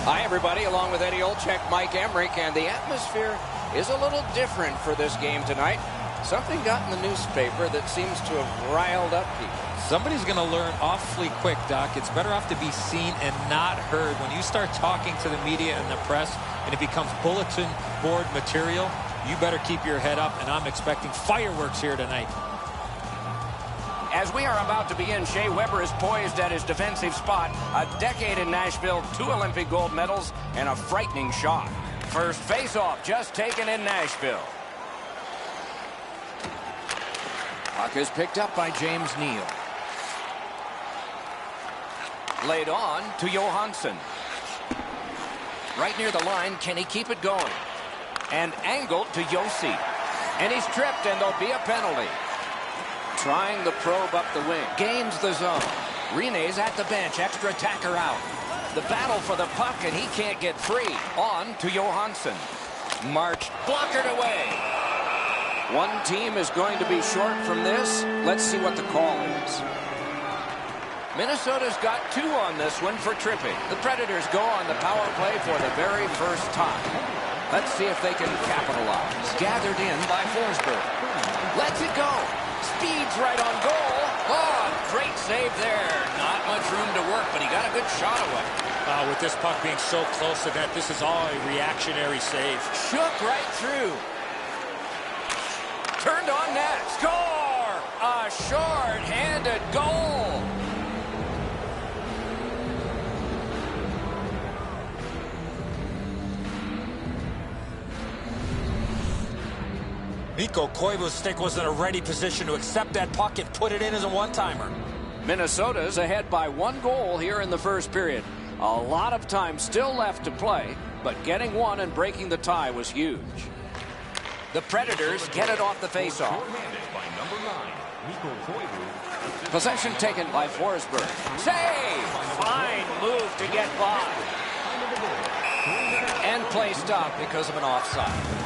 Hi, everybody. Along with Eddie Olczyk, Mike Emmerich, and the atmosphere is a little different for this game tonight. Something got in the newspaper that seems to have riled up people. Somebody's going to learn awfully quick, Doc. It's better off to be seen and not heard. When you start talking to the media and the press and it becomes bulletin board material, you better keep your head up, and I'm expecting fireworks here tonight. As we are about to begin, Shea Weber is poised at his defensive spot. A decade in Nashville, 2 Olympic gold medals, and a frightening shot. First face-off just taken in Nashville. Puck is picked up by James Neal. Laid on to Johansson. Right near the line, can he keep it going? And angled to Josi. And he's tripped, and there'll be a penalty. Trying the probe up the wing. Gains the zone. Rene's at the bench. Extra attacker out. The battle for the puck, and he can't get free. On to Johansson. March blockered away. One team is going to be short from this. Let's see what the call is. Minnesota's got 2 on this one for tripping. The Predators go on the power play for the very first time. Let's see if they can capitalize. Gathered in by Forsberg. Lets it go. Speeds right on goal. Oh, great save there. Not much room to work, but he got a good shot away. With this puck being so close to that, this is all a reactionary save. Shook right through. Turned on net. Score! A short-handed goal. Mikko Koivu's stick was in a ready position to accept that puck and put it in as a one-timer. Minnesota's ahead by 1 goal here in the first period. A lot of time still left to play, but getting one and breaking the tie was huge. The Predators get it off the faceoff. Possession taken by Forsberg. Save! Fine move to get by. And play stopped because of an offside.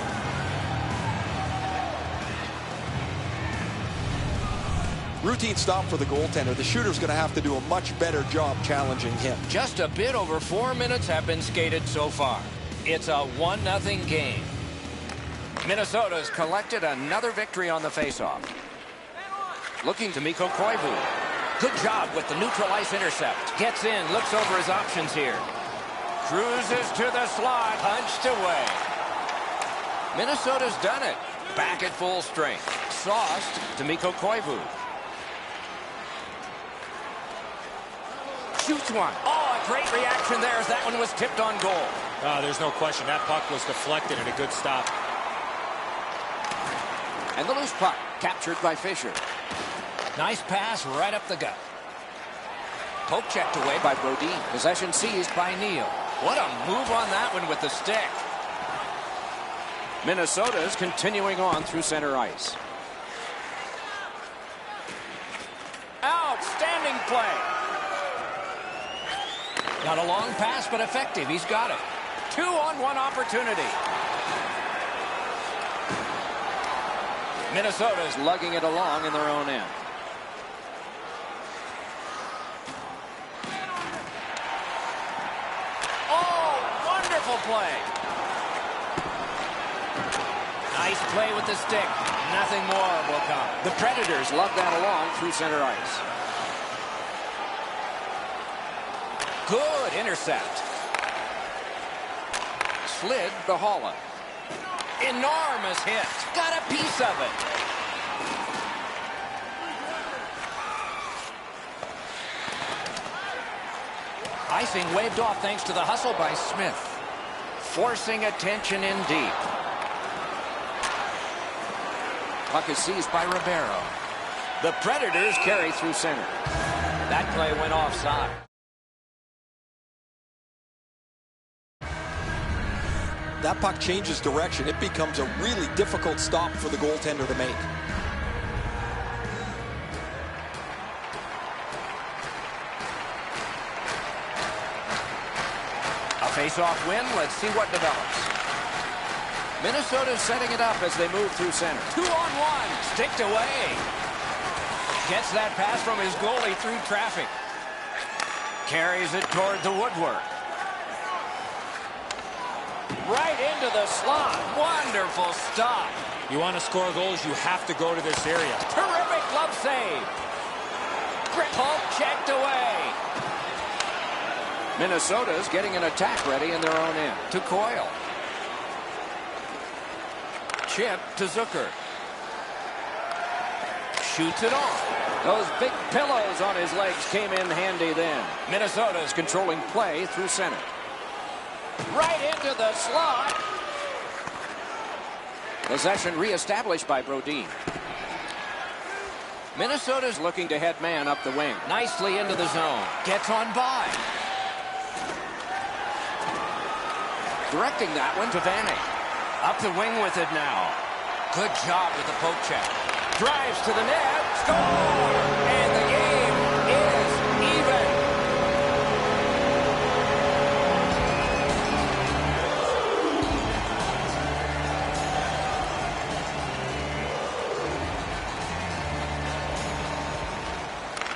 Routine stop for the goaltender. The shooter's going to have to do a much better job challenging him. Just a bit over 4 minutes have been skated so far. It's a 1-0 game. Minnesota's collected another victory on the faceoff. Looking to Mikko Koivu. Good job with the neutral ice intercept. Gets in, looks over his options here. Cruises to the slot, punched away. Minnesota's done it. Back at full strength. Sauced to Mikko Koivu. Shoots one. Oh, a great reaction there as that one was tipped on goal. There's no question. That puck was deflected and a good stop. And the loose puck captured by Fisher. Nice pass right up the gut. Poke checked away by Brodin. Possession seized by Neal. What a move on that one with the stick. Minnesota's continuing on through center ice. Outstanding play. Not a long pass, but effective. He's got it. 2-on-1 opportunity. Minnesota's lugging it along in their own end. Oh, wonderful play. Nice play with the stick. Nothing more will come. The Predators lug that along through center ice. Good intercept. Slid Bahala. Enormous hit. Got a piece of it. Icing waved off thanks to the hustle by Smith. Forcing attention in deep. Puck is seized by Ribeiro. The Predators carry through center. That play went offside. That puck changes direction. It becomes a really difficult stop for the goaltender to make. A face-off win. Let's see what develops. Minnesota's setting it up as they move through center. 2-on-1. Sticked away. Gets that pass from his goalie through traffic. Carries it toward the woodwork. Right into the slot. Wonderful stop. You want to score goals, you have to go to this area. Terrific glove save. Poke checked away. Minnesota's getting an attack ready in their own end. To Coyle. Chip to Zucker. Shoots it off. Those big pillows on his legs came in handy then. Minnesota's controlling play through center. Right into the slot. Possession reestablished by Brodin. Minnesota's looking to head man up the wing. Nicely into the zone. Gets on by. Directing that one to Vanning. Up the wing with it now. Good job with the poke check. Drives to the net. Score! And the game is even.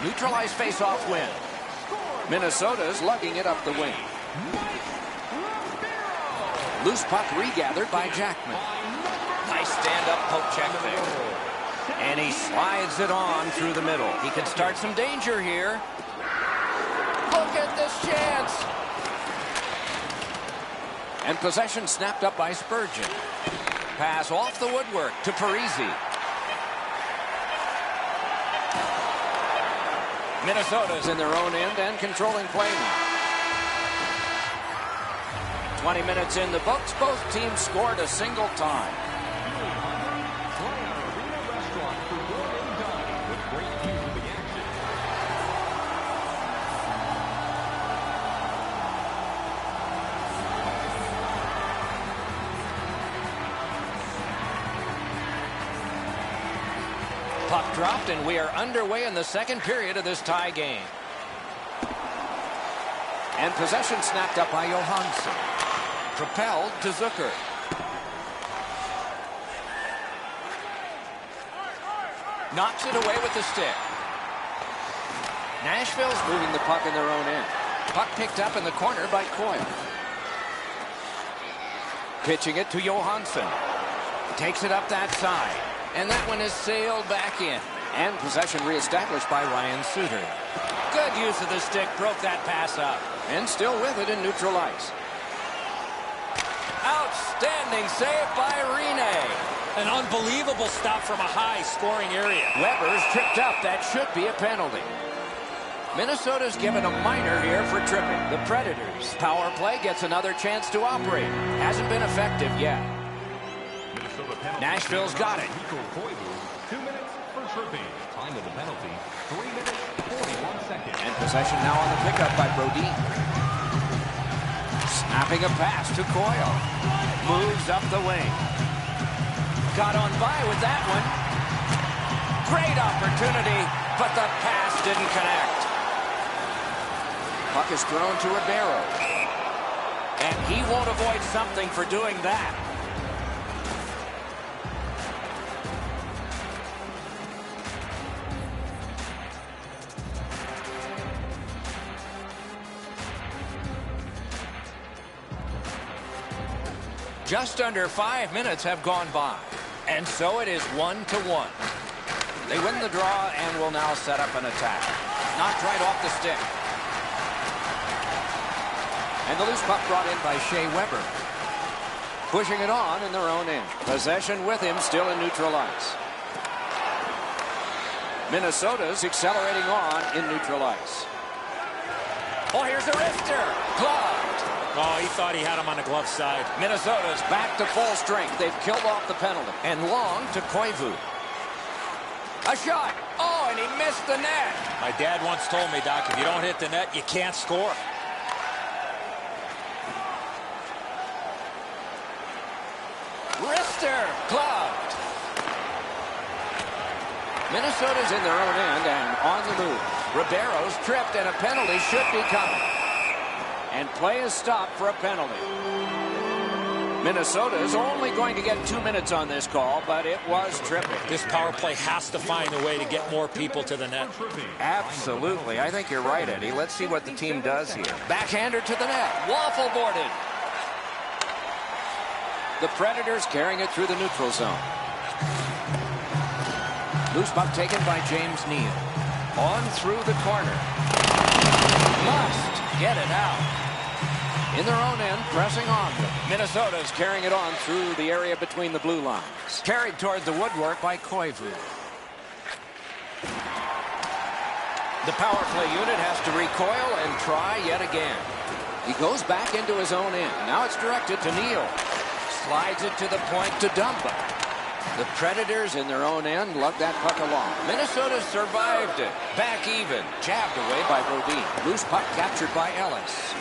Neutralized face-off win. Minnesota's lugging it up the wing. Loose puck regathered by Jackman. Nice stand-up poke check there. And he slides it on through the middle. He can start some danger here. Look at this chance. And possession snapped up by Spurgeon. Pass off the woodwork to Parisi. Minnesota's in their own end and controlling play now. 20 minutes in the books. Both teams scored a single time. Puck dropped, and we are underway in the second period of this tie game. And possession snapped up by Johansson. Propelled to Zucker. Knocks it away with the stick. Nashville's moving the puck in their own end. Puck picked up in the corner by Coyle. Pitching it to Johansson. Takes it up that side. And that one is sailed back in. And possession reestablished by Ryan Suter. Good use of the stick. Broke that pass up. And still with it in neutral ice. Outstanding save by Rene. An unbelievable stop from a high-scoring area. Weber's tripped up. That should be a penalty. Minnesota's given a minor here for tripping. The Predators' power play gets another chance to operate. Hasn't been effective yet. Nashville's got it. 2 minutes for tripping. Time of the penalty, 3 minutes, 41 seconds. And possession now on the pickup by Brodin. Snapping a pass to Coyle. Moves up the wing. Got on by with that one. Great opportunity, but the pass didn't connect. Puck is thrown to Ribeiro. And he won't avoid something for doing that. Just under 5 minutes have gone by. And so it is 1-1. They win the draw and will now set up an attack. Knocked right off the stick. And the loose puck brought in by Shea Weber. Pushing it on in their own end. Possession with him still in neutral ice. Minnesota's accelerating on in neutral ice. Oh, here's a wrister. Gloved. Oh, he thought he had him on the glove side. Minnesota's back to full strength. They've killed off the penalty. And long to Koivu. A shot. Oh, and he missed the net. My dad once told me, Doc, if you don't hit the net, you can't score. Wrister. Gloved. Minnesota's in their own end and on the move. Ribeiro's tripped, and a penalty should be coming. And play is stopped for a penalty. Minnesota is only going to get 2 minutes on this call, but it was tripping. This power play has to find a way to get more people to the net. Absolutely. I think you're right, Eddie. Let's see what the team does here. Backhander to the net. Waffle boarded. The Predators carrying it through the neutral zone. Loose puck taken by James Neal. On through the corner. Must get it out. In their own end, pressing on them. Minnesota's carrying it on through the area between the blue lines. Carried toward the woodwork by Koivu. The power play unit has to recoil and try yet again. He goes back into his own end. Now it's directed to Neal. Slides it to the point to Dumba. The Predators in their own end lug that puck along. Minnesota survived it. Back even. Jabbed away by Brodin. Loose puck captured by Ellis.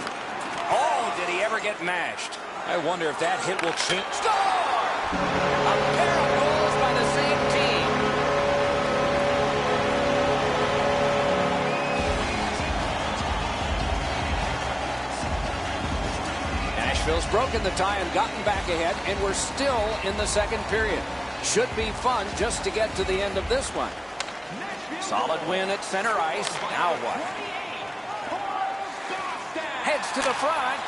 Oh, did he ever get mashed? I wonder if that hit will change. Score! A pair of goals by the same team. Nashville's broken the tie and gotten back ahead, and we're still in the second period. Should be fun just to get to the end of this one. Solid win at center ice. Now what? Heads to the front.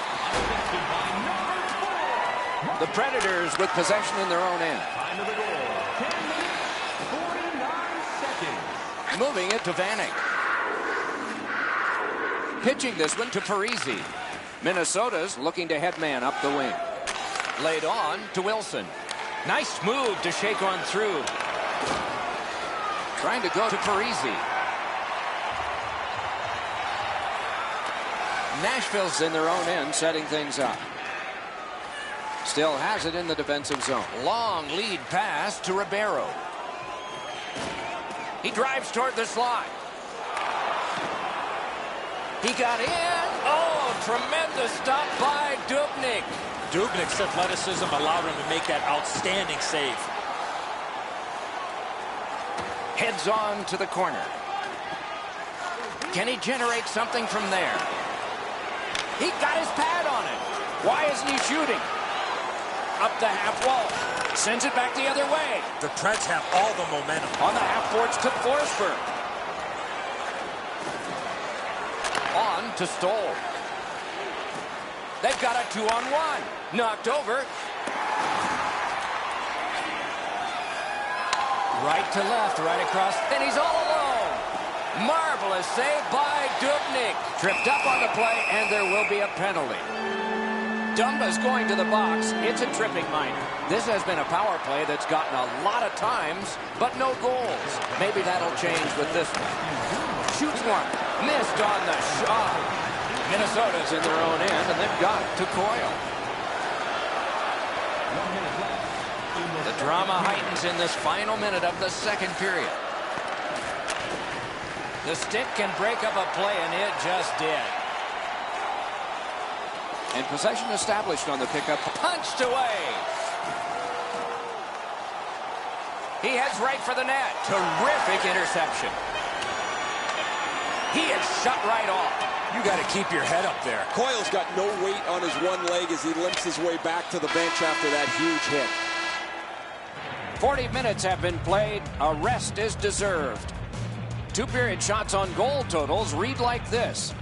The Predators with possession in their own end. Time of the goal, 10 minutes, 49 seconds. Moving it to Vanek. Pitching this one to Parisi. Minnesota's looking to head man up the wing. Laid on to Wilson. Nice move to shake on through. Trying to go to Parisi. Nashville's in their own end, setting things up. Still has it in the defensive zone. Long lead pass to Ribeiro. He drives toward the slot. He got in. Oh, tremendous stop by Dubnyk. Dubnyk's athleticism allowed him to make that outstanding save. Heads on to the corner. Can he generate something from there? He got his pad on it. Why isn't he shooting? Up the half wall. Sends it back the other way. The Preds have all the momentum. On the half boards to Forsberg. On to Stoll. They've got a 2-on-1. Knocked over. Right to left, right across. And he's all alone. Marvelous save by Dubnyk. Tripped up on the play, and there will be a penalty. Dumba's going to the box. It's a tripping minor. This has been a power play that's gotten a lot of times, but no goals. Maybe that'll change with this one. Shoots one. Missed on the shot. Minnesota's in their own end, and they've got it to Coyle. The drama heightens in this final minute of the second period. The stick can break up a play, and it just did. And possession established on the pickup. Punched away. He heads right for the net. Terrific interception. He is shut right off. You got to keep your head up there. Coyle's got no weight on his one leg as he limps his way back to the bench after that huge hit. 40 minutes have been played. A rest is deserved. Two-period shots on goal totals read like this.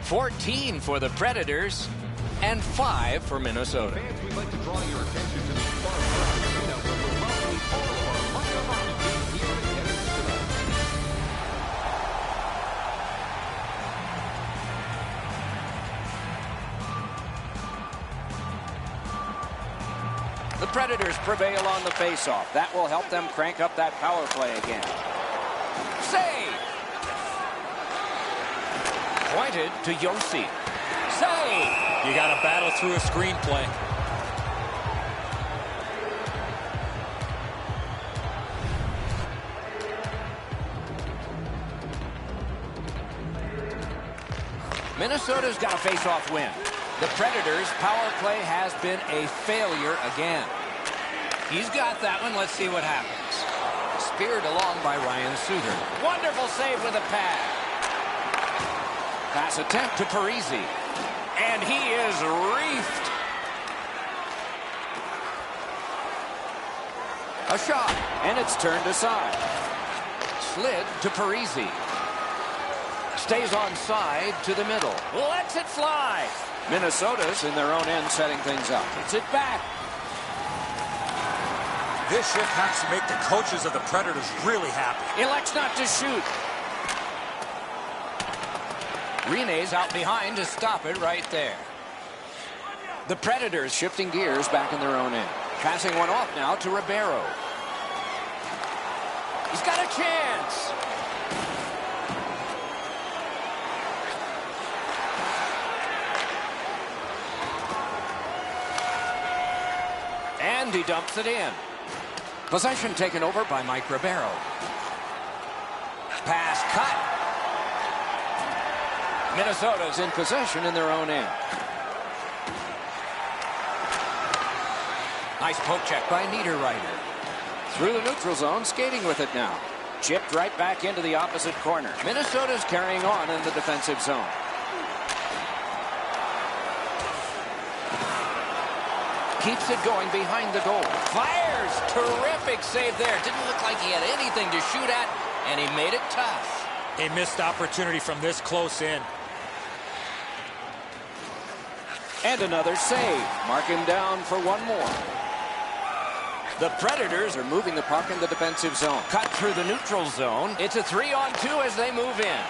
14 for the Predators and 5 for Minnesota. Fans, we'd like to draw your attention to the Spark Arena, where we're welcoming all of our Minor Hockey teams here in attendance tonight. The Predators prevail on the faceoff. That will help them crank up that power play again. Save! Pointed to Yossi. Save! You got to battle through a screenplay. Minnesota's got a face-off win. The Predators' power play has been a failure again. He's got that one. Let's see what happens. Speared along by Ryan Suter. Wonderful save with a pad. Pass attempt to Parisi. And he is reefed. A shot, and it's turned aside. Slid to Parisi. Stays onside to the middle. Lets it fly. Minnesota's in their own end setting things up. It's it back. This shift has to make the coaches of the Predators really happy. Elects not to shoot. Rene's out behind to stop it right there. The Predators shifting gears back in their own end. Passing one off now to Ribeiro. He's got a chance. And he dumps it in. Possession taken over by Mike Ribeiro. Pass cut. Minnesota's in possession in their own end. Nice poke check by Niederreiter. Through the neutral zone, skating with it now. Chipped right back into the opposite corner. Minnesota's carrying on in the defensive zone. Keeps it going behind the goal. Fires! Terrific save there. Didn't look like he had anything to shoot at, and he made it tough. A missed opportunity from this close in. And another save. Mark him down for one more. The Predators are moving the puck in the defensive zone. Cut through the neutral zone. It's a 3-on-2 as they move in.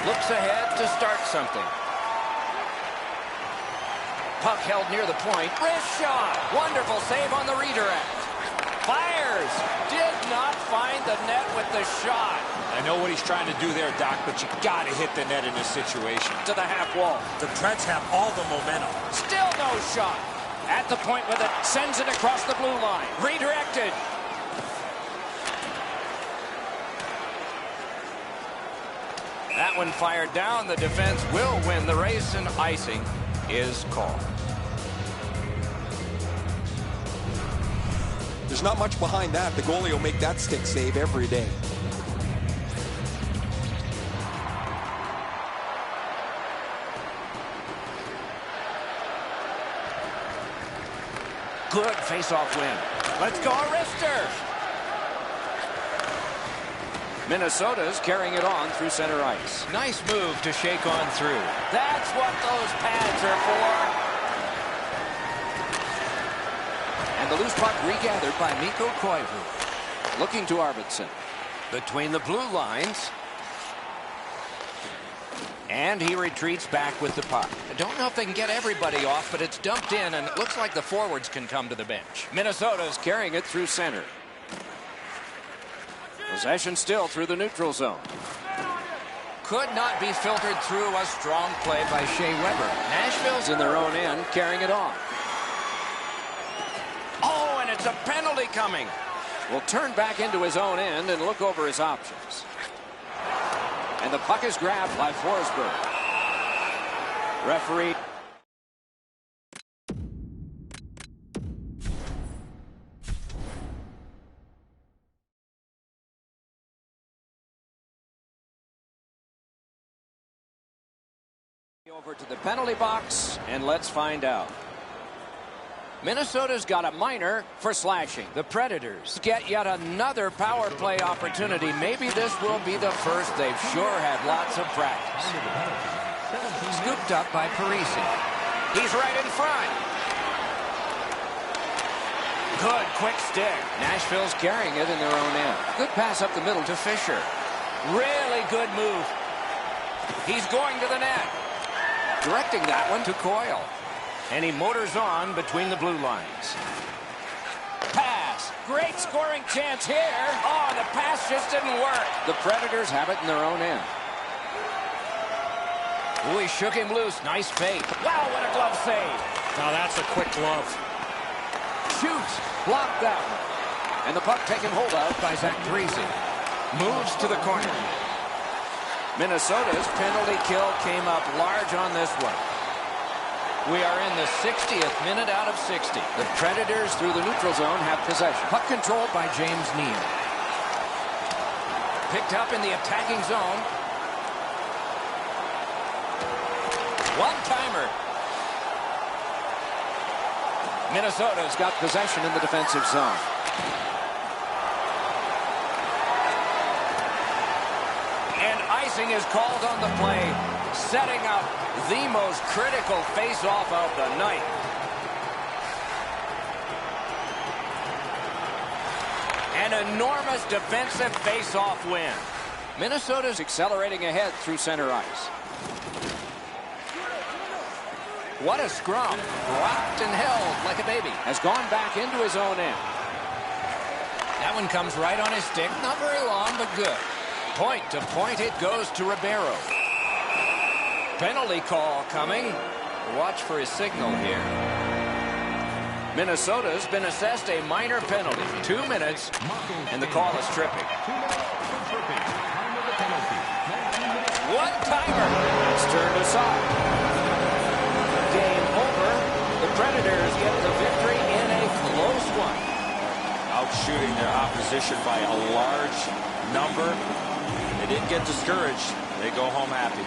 Looks ahead to start something. Puck held near the point. Wrist shot. Wonderful save on the redirect. Fires. Did not find the net with the shot. I know what he's trying to do there, Doc, but you got to hit the net in this situation. To the half wall. The Preds have all the momentum. Still no shot. At the point with it. Sends it across the blue line. Redirected. That one fired down. The defense will win the race, and icing is called. There's not much behind that. The goalie will make that stick save every day. Good face-off win. Let's go, Arister. Minnesota's carrying it on through center ice. Nice move to shake on through. That's what those pads are for. And the loose puck regathered by Mikko Koivu. Looking to Arvidsson. Between the blue lines. And he retreats back with the puck. I don't know if they can get everybody off, but it's dumped in, and it looks like the forwards can come to the bench. Minnesota's carrying it through center. Possession still through the neutral zone. Could not be filtered through. A strong play by Shea Weber. Nashville's in their own end, carrying it on. Oh, and it's a penalty coming. Will turn back into his own end and look over his options. And the puck is grabbed by Forsberg. Referee. Over to the penalty box, and let's find out. Minnesota's got a minor for slashing. The Predators get yet another power play opportunity. Maybe this will be the first. They've sure had lots of practice. Scooped up by Parisi. He's right in front. Good quick stick. Nashville's carrying it in their own end. Good pass up the middle to Fisher. Really good move. He's going to the net. Directing that one to Coyle. And he motors on between the blue lines. Pass. Great scoring chance here. Oh, the pass just didn't work. The Predators have it in their own end. Ooh, he shook him loose. Nice fake. Wow, what a glove save. Now that's a quick glove. Shoots. Blocked that one. And the puck taken hold of by Zach Parise. Moves to the corner. Minnesota's penalty kill came up large on this one. We are in the 60th minute out of 60. The Predators through the neutral zone have possession. Puck controlled by James Neal. Picked up in the attacking zone. One-timer. Minnesota's got possession in the defensive zone. And icing is called on the play, setting up the most critical face-off of the night. An enormous defensive face-off win. Minnesota's Accelerating ahead through center ice. what a scrum. Rocked and held like a baby. Has gone back into his own end. That one comes right on his stick. Not very long, but good. Point to point it goes to Ribeiro. Penalty call coming. Watch for his signal here. Minnesota's been assessed a minor penalty. 2 minutes, and the call is tripping. 2 minutes for tripping. Time of the penalty. 19 minutes. One-timer. It's turned aside. Game over. The Predators get the victory in a close one. Out shooting their opposition by a large number. They didn't get discouraged. They go home happy.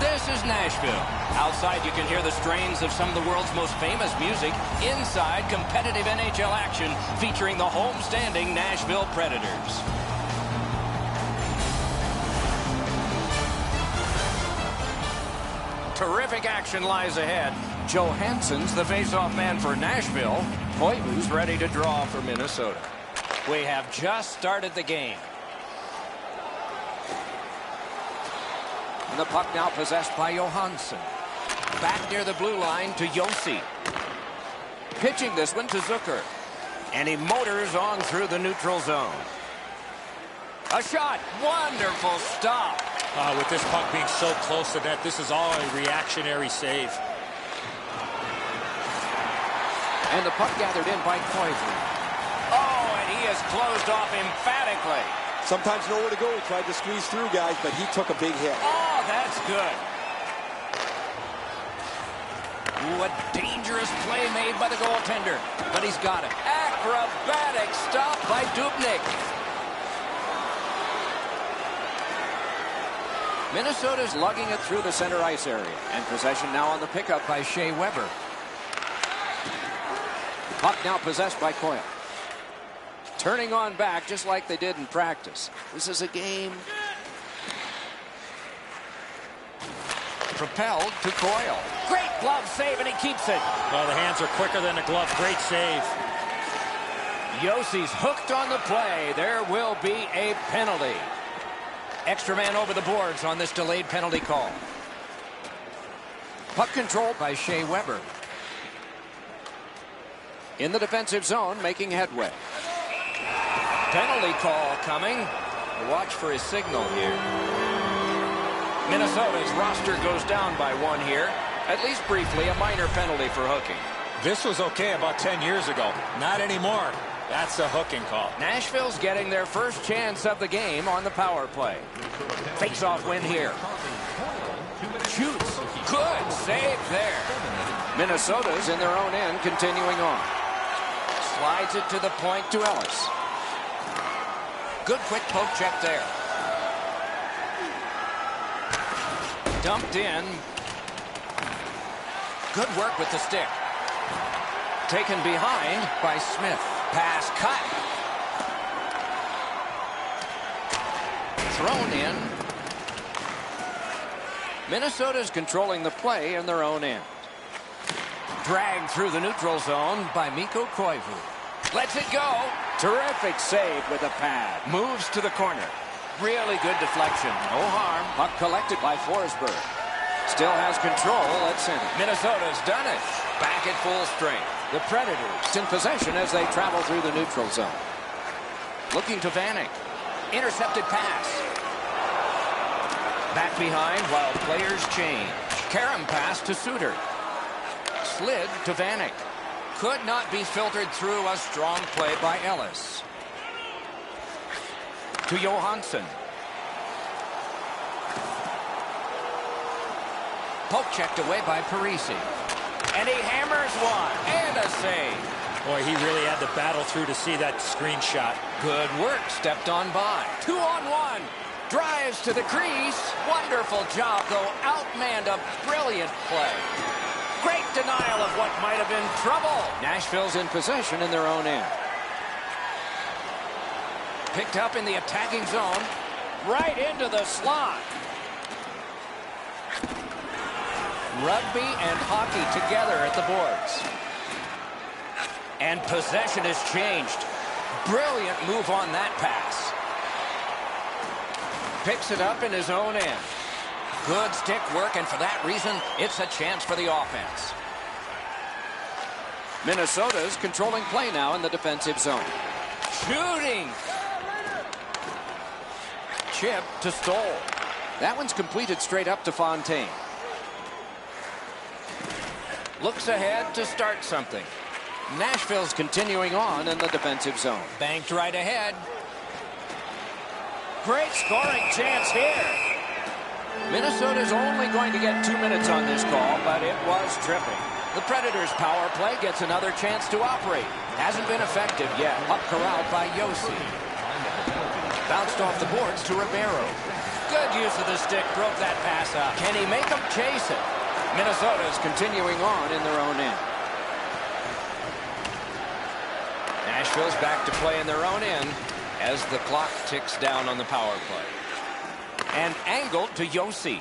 This is Nashville. Outside, you can hear the strains of some of the world's most famous music. Inside, competitive NHL action featuring the home-standing Nashville Predators. Terrific action lies ahead. Johansson's the face-off man for Nashville. Hoyten's ready to draw for Minnesota. We have just started the game. And the puck now possessed by Johansson. Back near the blue line to Josi. Pitching this one to Zucker. And he motors on through the neutral zone. A shot. Wonderful stop. With this puck being so close to net, this is all a reactionary save. And the puck gathered in by Koivu. Oh, and he is closed off emphatically. Sometimes nowhere to go. He tried to squeeze through, guys, but he took a big hit. Oh, that's good. Ooh, a dangerous play made by the goaltender, but he's got it. Acrobatic stop by Dubnyk. Minnesota's lugging it through the center ice area, and possession now on the pickup by Shea Weber. Puck now possessed by Coyle. Turning on back just like they did in practice. This is a game. Propelled to Coyle. Great glove save, and he keeps it. Well, the hands are quicker than the glove. Great save. Yossi's hooked on the play. There will be a penalty. Extra man over the boards on this delayed penalty call. Puck control by Shea Weber. In the defensive zone, making headway. Penalty call coming. Watch for his signal here. Minnesota's roster goes down by one here. At least briefly, a minor penalty for hooking. This was okay about 10 years ago. Not anymore. That's a hooking call. Nashville's getting their first chance of the game on the power play. Face-off win here. Shoots. Good save there. Minnesota's in their own end, continuing on. Slides it to the point to Ellis. Good quick poke check there. Dumped in. Good work with the stick. Taken behind by Smith. Pass cut. Thrown in. Minnesota's controlling the play in their own end. Dragged through the neutral zone by Mikko Koivu. Lets it go. Terrific save with a pad. Moves to the corner. Really good deflection. No harm. Puck collected by Forsberg. Still has control at center. Minnesota's done it. Back at full strength. The Predators in possession as they travel through the neutral zone. Looking to Vanek. Intercepted pass. Back behind while players change. Karam pass to Suter. Slid to Vanek. Could not be filtered through. A strong play by Ellis. To Johansson. Poke checked away by Parisi. And he hammers one. And a save. Boy, he really had to battle through to see that screenshot. Good work. Stepped on by. 2-on-1. Drives to the crease. Wonderful job, though. Outmanned a brilliant play. Great denial of what might have been trouble. Nashville's in possession in their own end. Picked up in the attacking zone. Right into the slot. Rugby and hockey together at the boards. And possession has changed. Brilliant move on that pass. Picks it up in his own end. Good stick work, and for that reason, it's a chance for the offense. Minnesota's controlling play now in the defensive zone. Shooting. Chip to Stoll. That one's completed straight up to Fontaine. Looks ahead to start something. Nashville's continuing on in the defensive zone. Banked right ahead. Great scoring chance here. Minnesota's only going to get 2 minutes on this call, but it was tripping. The Predators' power play gets another chance to operate. Hasn't been effective yet. Up corralled by Josi. Bounced off the boards to Ribeiro. Good use of the stick. Broke that pass up. Can he make them chase it? Minnesota's continuing on in their own end. Nashville's back to play in their own end as the clock ticks down on the power play. And angled to Josi.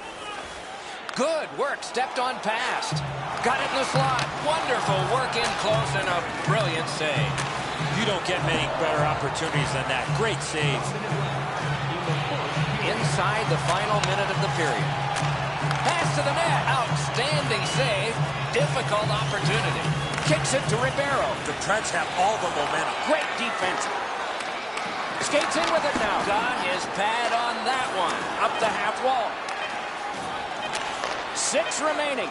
Good work. Stepped on past. Got it in the slot. Wonderful work in close and a brilliant save. You don't get many better opportunities than that. Great save. Inside the final minute of the period. Pass to the net. Outstanding save. Difficult opportunity. Kicks it to Ribeiro. The Preds have all the momentum. Great defense. Skates in with it now. Got his pad on that one. Up the half wall. 6 remaining.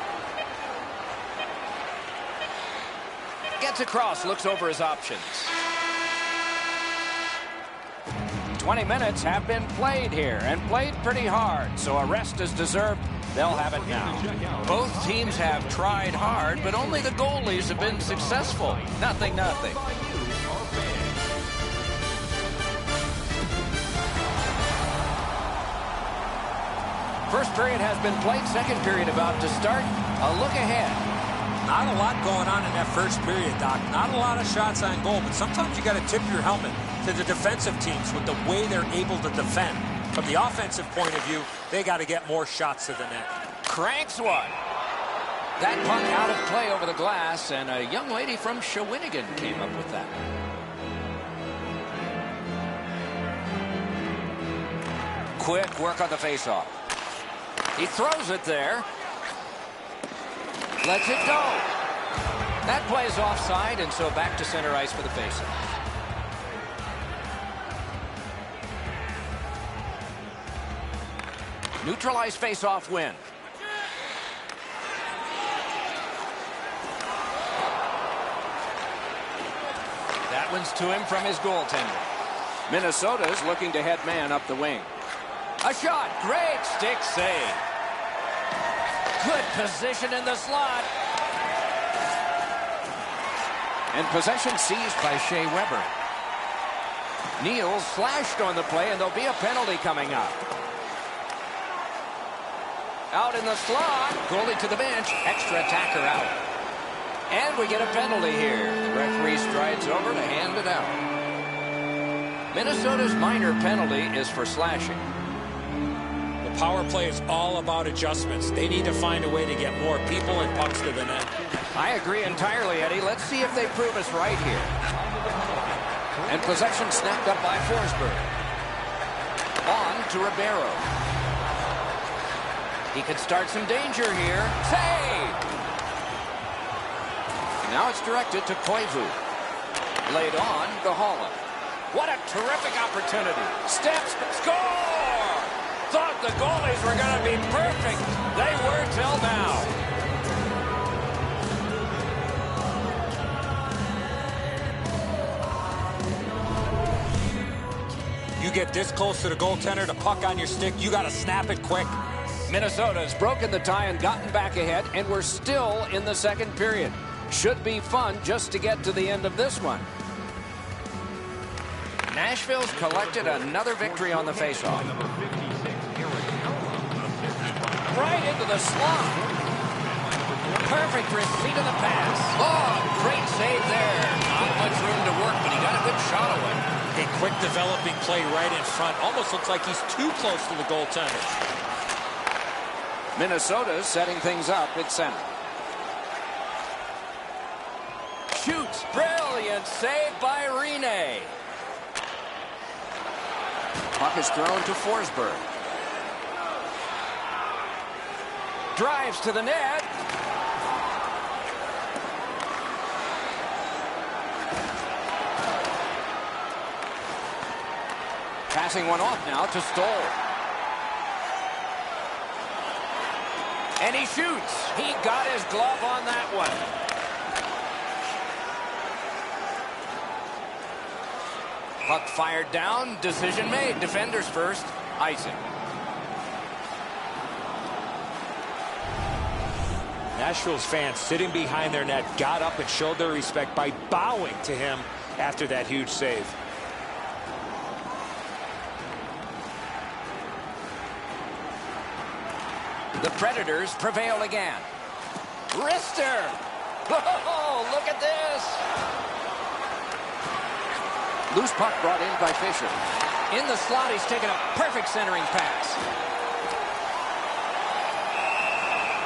Gets across. Looks over his options. 20 minutes have been played here and played pretty hard, so a rest is deserved. They'll have it now. Both teams have tried hard, but only the goalies have been successful. Nothing. First period has been played. Second period about to start. A look ahead. Not a lot going on in that first period, Doc. Not a lot of shots on goal, but sometimes you got to tip your helmet to the defensive teams with the way they're able to defend. From the offensive point of view, they got to get more shots to the net. Cranks one. That puck out of play over the glass, and a young lady from Shawinigan came up with that. Quick work on the faceoff. He throws it there. Lets it go. That play is offside, and so back to center ice for the faceoff. Neutralized faceoff win. That one's to him from his goaltender. Minnesota's looking to head man up the wing. A shot. Great stick save. Good position in the slot. And possession seized by Shea Weber. Neal slashed on the play, and there'll be a penalty coming up. Out in the slot. Goalie to the bench. Extra attacker out. And we get a penalty here. The referee strides over to hand it out. Minnesota's minor penalty is for slashing. The power play is all about adjustments. They need to find a way to get more people and pucks to the net. I agree entirely, Eddie. Let's see if they prove us right here. And possession snapped up by Forsberg. On to Ribeiro. He could start some danger here. Save! Now it's directed to Koivu. Laid on to Holland. What a terrific opportunity. Steps, score! Thought the goalies were going to be perfect. They were till now. You get this close to the goaltender, the puck on your stick, you got to snap it quick. Minnesota's broken the tie and gotten back ahead, and we're still in the second period. Should be fun just to get to the end of this one. Nashville's collected another victory on the faceoff. Right into the slot. Perfect receipt of the pass. Oh, great save there. Not much room to work, but he got a good shot away. A quick developing play right in front. Almost looks like he's too close to the goaltender. Minnesota's setting things up at center. Shoots. Brilliant save by Rene. Puck is thrown to Forsberg. Drives to the net. Passing one off now to Stoll. And he shoots. He got his glove on that one. Puck fired down. Decision made. Defenders first. Icing. Nashville's fans sitting behind their net got up and showed their respect by bowing to him after that huge save. The Predators prevail again. Rister! Oh, look at this! Loose puck brought in by Fisher. In the slot, he's taken a perfect centering pass.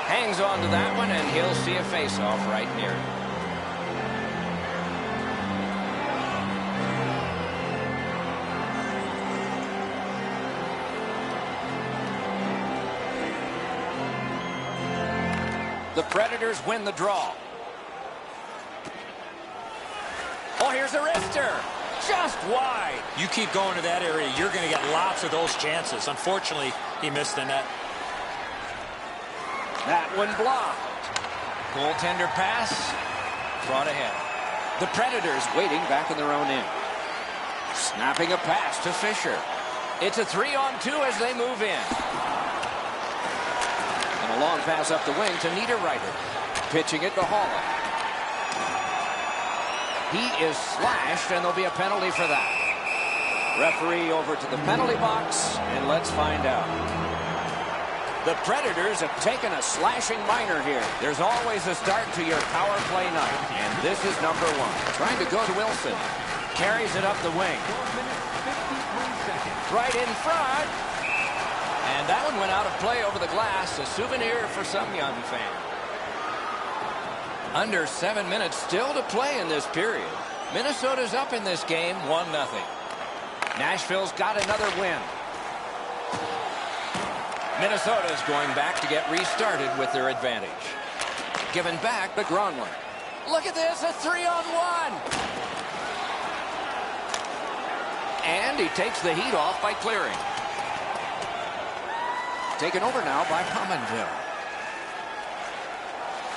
Hangs on to that one, and he'll see a face-off right near him. The Predators win the draw. Oh, here's a wrister. Just wide. You keep going to that area, you're going to get lots of those chances. Unfortunately, he missed the net. That one blocked. Goaltender pass. Brought ahead. The Predators waiting back in their own end. Snapping a pass to Fisher. It's a 3-on-2 as they move in. And a long pass up the wing to Niederreiter. Pitching it to Haula. He is slashed, and there'll be a penalty for that. Referee over to the penalty box, and let's find out. The Predators have taken a slashing minor here. There's always a start to your power play night, and this is number 1. Trying to go to Wilson. Carries it up the wing. 4 minutes, 53 seconds. Right in front. And that one went out of play over the glass. A souvenir for some young fan. Under 7 minutes still to play in this period. Minnesota's up in this game 1-0. Nashville's got another win. Minnesota's going back to get restarted with their advantage. Given back to Gronlund. Look at this, a 3-on-1. And he takes the heat off by clearing. Taken over now by Pominville.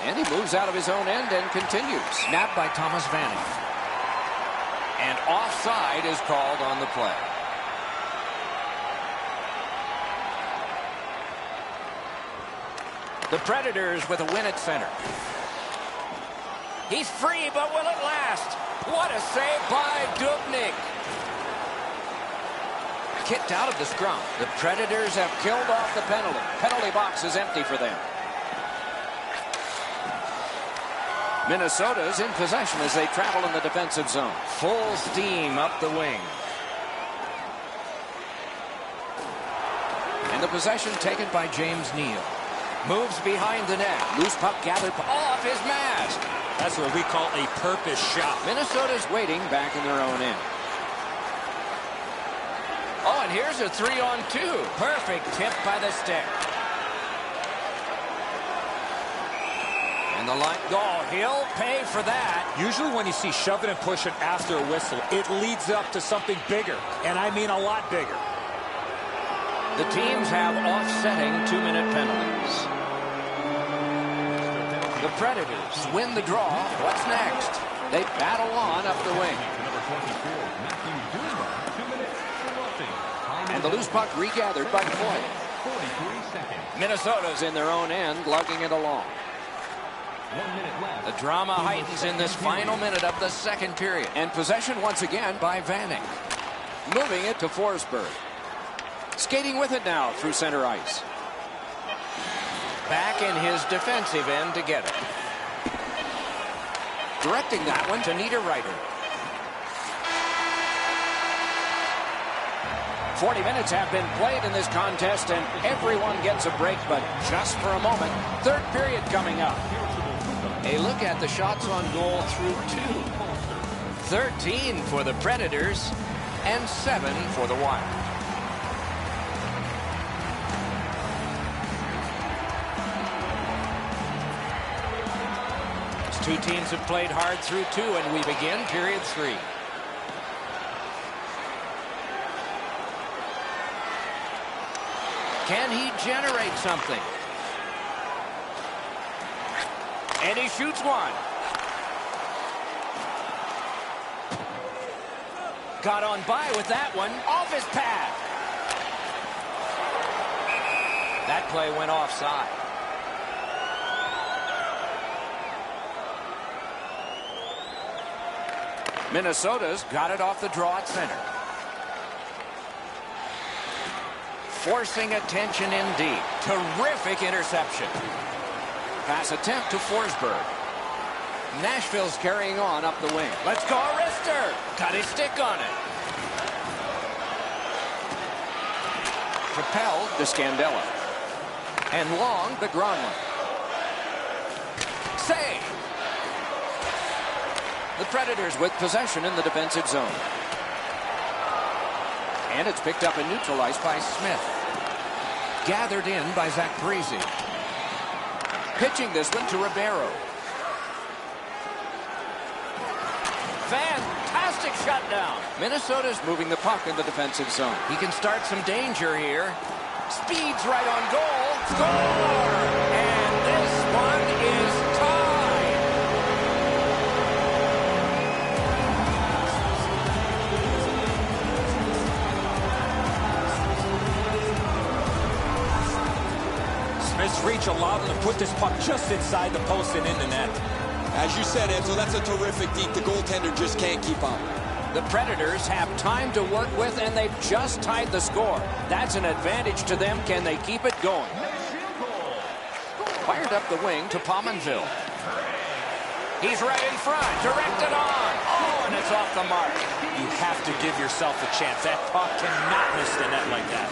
And he moves out of his own end and continues. Snapped by Thomas Vanek. And offside is called on the play. The Predators with a win at center. He's free, but will it last? What a save by Dubnyk. Kicked out of the scrum. The Predators have killed off the penalty. Penalty box is empty for them. Minnesota's in possession as they travel in the defensive zone. Full steam up the wing. And the possession taken by James Neal. Moves behind the net. Loose puck gathered off his mask. That's what we call a purpose shot. Minnesota's waiting back in their own end. Oh, and here's a 3-on-2. Perfect tip by the stick. And the line. Oh, he'll pay for that. Usually when you see shoving and pushing after a whistle, it leads up to something bigger. And I mean a lot bigger. The teams have offsetting 2-minute penalties. The Predators win the draw. What's next? They battle on up the wing. And the loose puck regathered by Floyd. Minnesota's in their own end, lugging it along. The drama heightens in this final minute of the second period. And possession once again by Vanek. Moving it to Forsberg. Skating with it now through center ice. Back in his defensive end to get it. Directing that one to Niederreiter. 40 minutes have been played in this contest, and everyone gets a break, but just for a moment. Third period coming up. A look at the shots on goal through 2. 13 for the Predators and 7 for the Wild. Two teams have played hard through 2, and we begin period 3. Can he generate something? And he shoots one. Got on by with that one. Off his pad. That play went offside. Minnesota's got it off the draw at center. Forcing attention indeed. Terrific interception. Pass attempt to Forsberg. Nashville's carrying on up the wing. Let's go, Arister. Got his stick on it. Propelled to Scandella. And long to Gronlund. Save. The Predators with possession in the defensive zone. And it's picked up and neutralized by Smith. Gathered in by Zach Parise. Pitching this one to Ribeiro. Fantastic shutdown. Minnesota's moving the puck in the defensive zone. He can start some danger here. Speeds right on goal. Score! And this one is tied. Smith's reach allowed him to put this puck just inside the post and in the net. As you said, Enzo, that's a terrific deep. The goaltender just can't keep up. The Predators have time to work with, and they've just tied the score. That's an advantage to them. Can they keep it going? Fired up the wing to Pominville. He's right in front, directed on. Oh, and it's off the mark. You have to give yourself a chance. That puck cannot miss the net like that.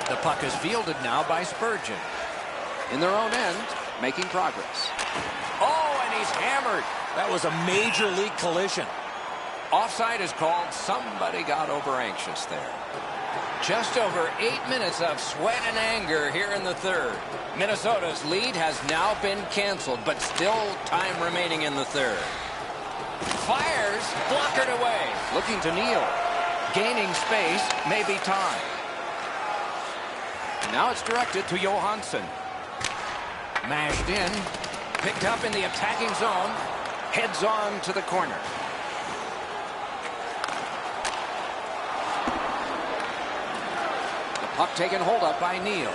The puck is fielded now by Spurgeon. In their own end, making progress. Oh, and he's hammered. That was a major league collision. Offside is called. Somebody got over anxious there. Just over 8 minutes of sweat and anger here in the third. Minnesota's lead has now been canceled, but still time remaining in the third. Fires, blockered away. Looking to Neal. Gaining space, maybe time. Now it's directed to Johansson. Mashed in. Picked up in the attacking zone. Heads on to the corner. The puck taken hold of by Neal.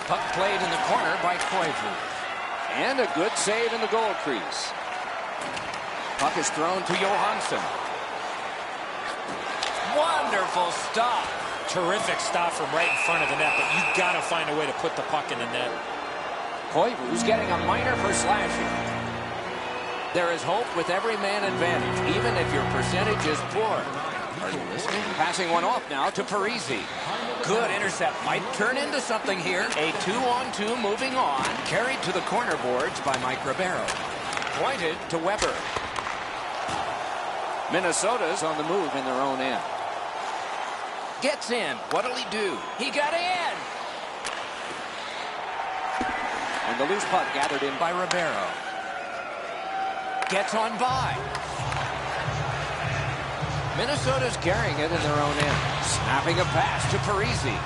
Puck played in the corner by Koivu. And a good save in the goal crease. Puck is thrown to Johansson. Wonderful stop. Terrific stop from right in front of the net, but you got to find a way to put the puck in the net. Koivu's getting a minor for slashing. There is hope with every man advantage, even if your percentage is poor. Are you listening? Passing one off now to Parisi. Good intercept. Might turn into something here. A 2-on-2 moving on. Carried to the corner boards by Mike Ribeiro. Pointed to Weber. Minnesota's on the move in their own end. Gets in. What'll he do? He got in! And the loose puck gathered in by Ribeiro. Gets on by. Minnesota's carrying it in their own end. Snapping a pass to Parisi.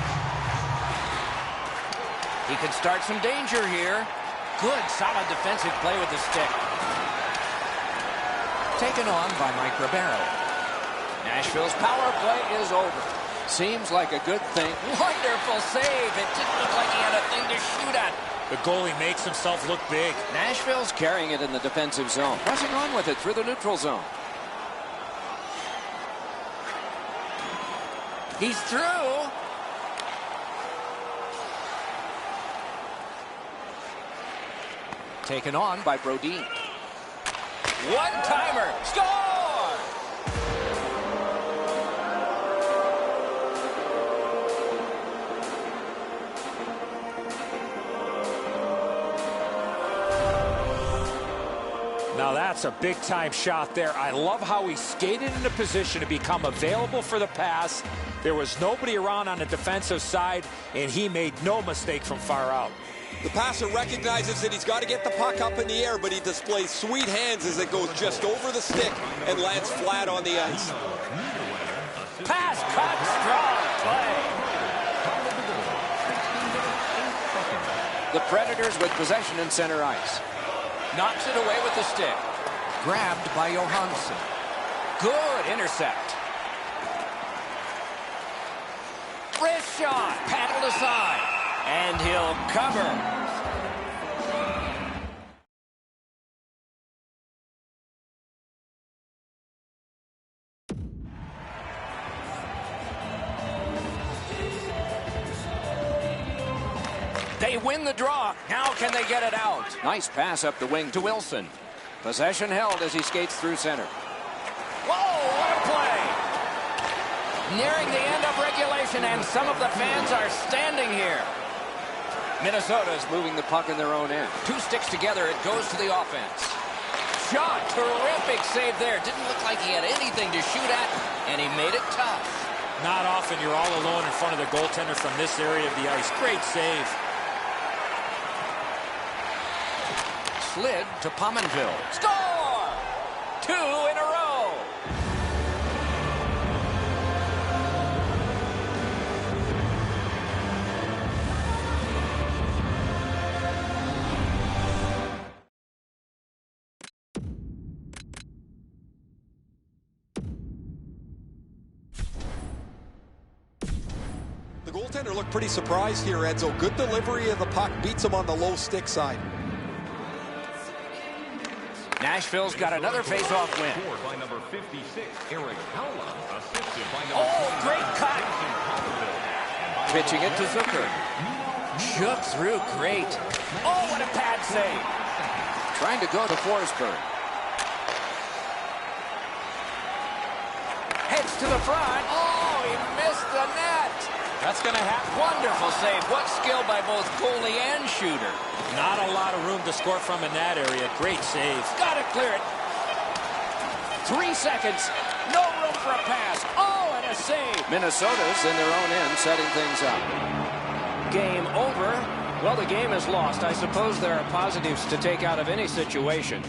He can start some danger here. Good, solid defensive play with the stick. Taken on by Mike Ribeiro. Nashville's power play is over. Seems like a good thing. Wonderful save. It didn't look like he had a thing to shoot at. The goalie makes himself look big. Nashville's carrying it in the defensive zone. Pressing on with it through the neutral zone. He's through. Taken on by Brodin. One-timer. Score! Now that's a big-time shot there. I love how he skated into position to become available for the pass. There was nobody around on the defensive side, and he made no mistake from far out. The passer recognizes that he's got to get the puck up in the air, but he displays sweet hands as it goes just over the stick and lands flat on the ice. Pass cut, strong play. The Predators with possession in center ice. Knocks it away with the stick. Grabbed by Johansson. Good intercept. Wrist shot. Paddled aside. And he'll cover. They win the draw. Now can they get it out? Nice pass up the wing to Wilson. Possession held as he skates through center. Whoa, what a play! Nearing the end of regulation, and some of the fans are standing here. Minnesota's moving the puck in their own end. Two sticks together, it goes to the offense. Shot, terrific save there. Didn't look like he had anything to shoot at, and he made it tough. Not often you're all alone in front of the goaltender from this area of the ice. Great save. Slid to Pominville. Score! 2 in a row. The goaltender looked pretty surprised here, Edzo. Good delivery of the puck, beats him on the low stick side. Nashville's got another face-off win. By number 56, Eric Howland, assisted by Oh, great cut. Pitching it to Zucker. Shook through, great. Oh, what a pad save. Trying to go to Forsberg. Heads to the front. Oh, he missed the net. That's going to happen. Wonderful save. What skill by both goalie and shooter. Not a lot of room to score from in that area. Great save. Got to clear it. 3 seconds. No room for a pass. Oh, and a save. Minnesota's in their own end, setting things up. Game over. Well, the game is lost. I suppose there are positives to take out of any situation.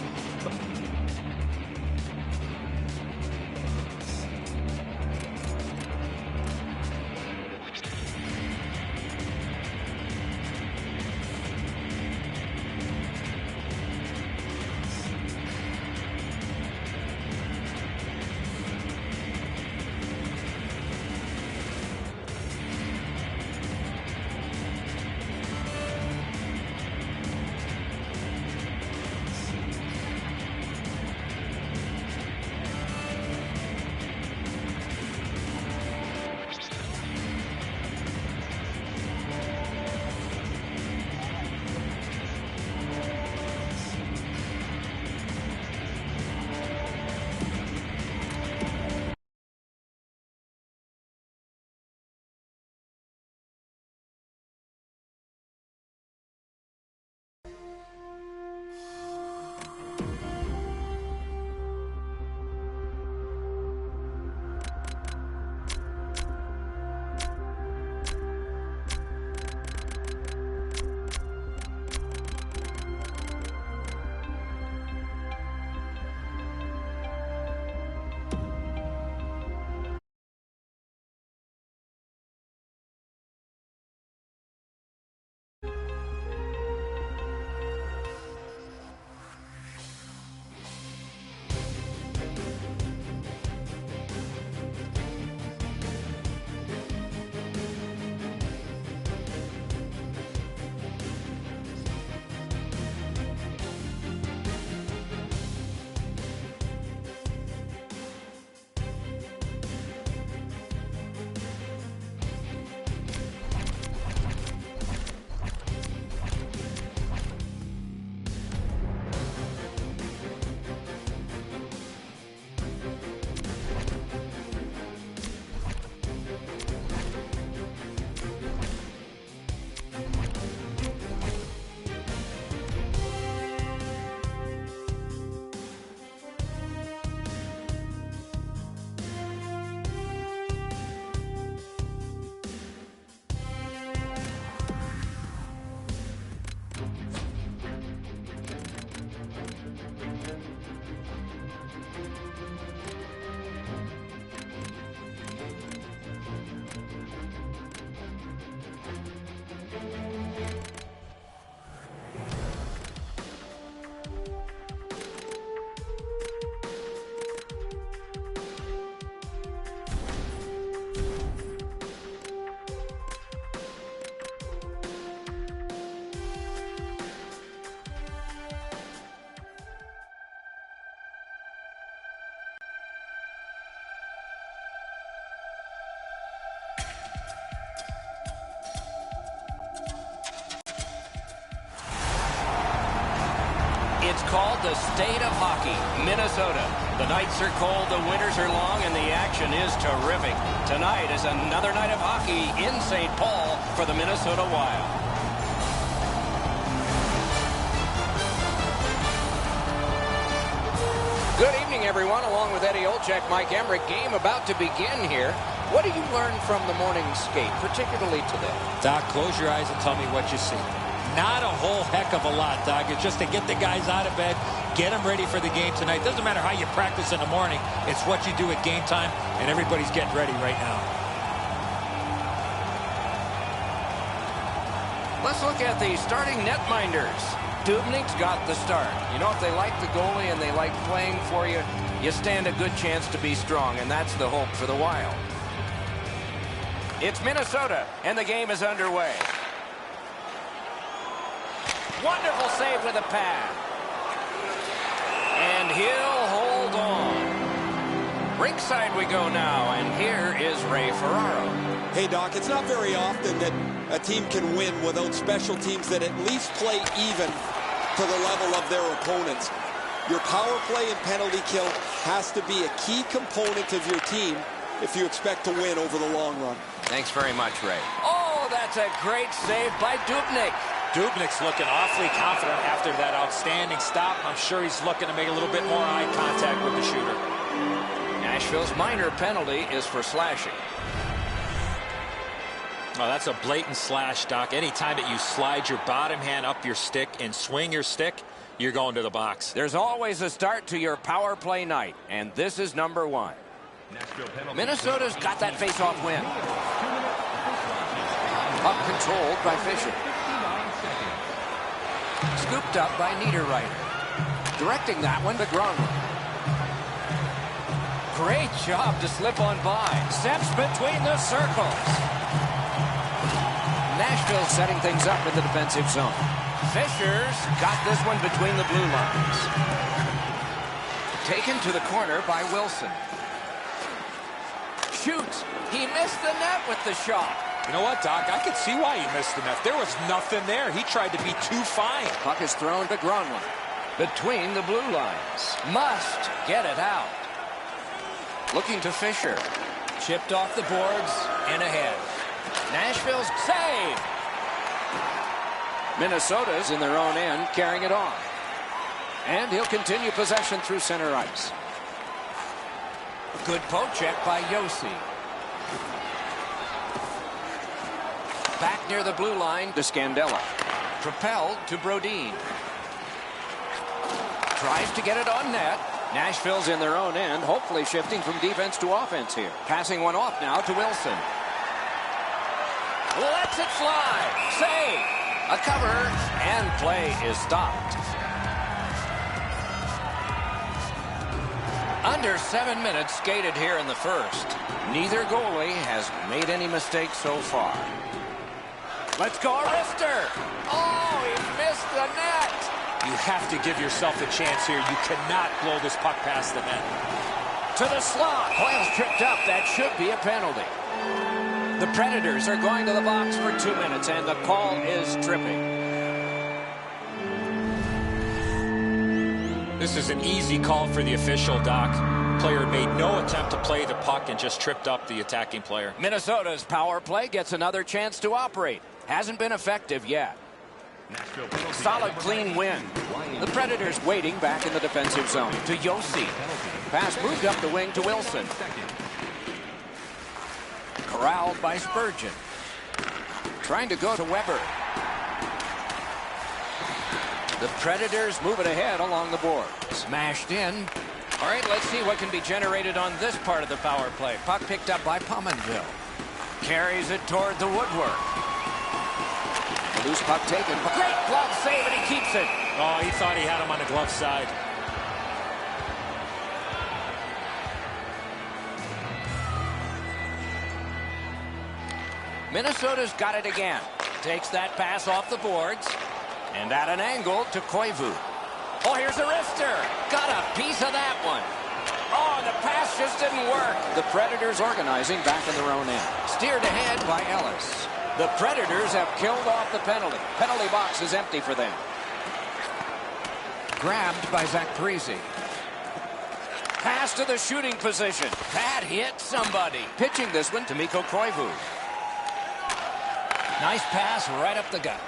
It's called the state of hockey, Minnesota. The nights are cold, the winters are long, and the action is terrific. Tonight is another night of hockey in St. Paul for the Minnesota Wild. Good evening, everyone. Along with Eddie Olczyk, Mike Emmerich. Game about to begin here. What do you learn from the morning skate, particularly today? Doc, close your eyes and tell me what you see. Not a whole heck of a lot, Doc. It's just to get the guys out of bed, get them ready for the game tonight. Doesn't matter how you practice in the morning. It's what you do at game time, and everybody's getting ready right now. Let's look at the starting netminders. Dubnik's got the start. You know, if they like the goalie and they like playing for you, you stand a good chance to be strong, and that's the hope for the Wild. It's Minnesota, and the game is underway. Wonderful save with a pad. And he'll hold on. Ringside we go now, and here is Ray Ferraro. Hey, Doc, it's not very often that a team can win without special teams that at least play even to the level of their opponents. Your power play and penalty kill has to be a key component of your team if you expect to win over the long run. Thanks very much, Ray. Oh, that's a great save by Dubnyk. Dubnyk's looking awfully confident after that outstanding stop. I'm sure he's looking to make a little bit more eye contact with the shooter. Nashville's minor penalty is for slashing. Oh, that's a blatant slash, Doc. Anytime that you slide your bottom hand up your stick and swing your stick, you're going to the box. There's always a start to your power play night, and this is number 1. Minnesota's got that face-off win. Puck controlled by Fisher. Scooped up by Niederreiter. Directing that one to Gronwald. Great job to slip on by. Steps between the circles. Nashville setting things up in the defensive zone. Fisher's got this one between the blue lines. Taken to the corner by Wilson. Shoots. He missed the net with the shot. You know what, Doc? I could see why he missed the net. There was nothing there. He tried to be too fine. Puck is thrown to Gronwald. Between the blue lines. Must get it out. Looking to Fisher. Chipped off the boards and ahead. Nashville's save. Minnesota's in their own end, carrying it on. And he'll continue possession through center ice. Good poke check by Yossi. Back near the blue line to Scandella. Propelled to Brodin. Tries to get it on net. Nashville's in their own end, hopefully shifting from defense to offense here. Passing one off now to Wilson. Lets it slide. Save. A cover, and play is stopped. Under 7 minutes skated here in the first. Neither goalie has made any mistakes so far. Let's go, Arister. Oh, he missed the net. You have to give yourself a chance here. You cannot blow this puck past the net. To the slot. Coyle's tripped up. That should be a penalty. The Predators are going to the box for 2 minutes, and the call is tripping. This is an easy call for the official, Doc. Player made no attempt to play the puck and just tripped up the attacking player. Minnesota's power play gets another chance to operate. Hasn't been effective yet. Solid, clean win. The Predators waiting back in the defensive zone. To Yossi. Pass moved up the wing to Wilson. Corralled by Spurgeon. Trying to go to Weber. The Predators move it ahead along the board. Smashed in. All right, let's see what can be generated on this part of the power play. Puck picked up by Pominville. Carries it toward the woodwork. Loose puck taken. Great glove save, and he keeps it. Oh, he thought he had him on the glove side. Minnesota's got it again. Takes that pass off the boards. And at an angle to Koivu. Oh, here's Arister. Got a piece of that one. Oh, the pass just didn't work. The Predators organizing back in their own end. Steered ahead by Ellis. The Predators have killed off the penalty. Penalty box is empty for them. Grabbed by Zach Parise. Pass to the shooting position. That hit somebody. Pitching this one to Mikko Koivu. Nice pass right up the gut.